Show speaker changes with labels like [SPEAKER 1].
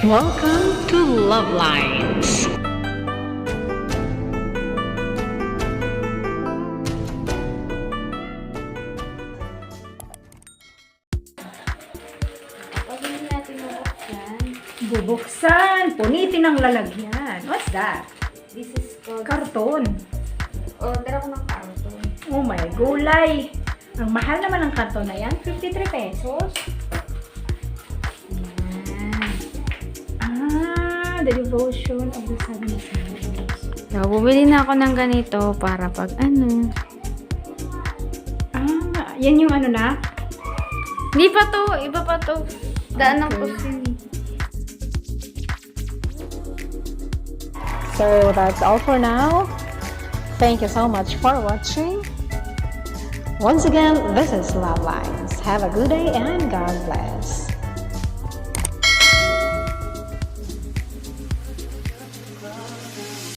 [SPEAKER 1] Welcome to Love Lines.
[SPEAKER 2] Pag hindi natin mabuksan,
[SPEAKER 3] Bubuksan. Punitin ang lalagyan. What's that?
[SPEAKER 2] this is called...
[SPEAKER 3] Karton.
[SPEAKER 2] Order ako ng karton.
[SPEAKER 3] Oh my, gulay. Ang mahal naman ng karton na yan. 53 pesos.
[SPEAKER 2] Ayan.
[SPEAKER 3] The devotion of the seven saints.
[SPEAKER 2] So, bumili na ako ng ganito para pag ano.
[SPEAKER 3] Yan yung ano na?
[SPEAKER 2] Hindi pa to. Iba pa to. Daan ng kusin.
[SPEAKER 1] So that's all for now. Thank you so much for watching. Once again, this is Love Lines. Have a good day and God bless.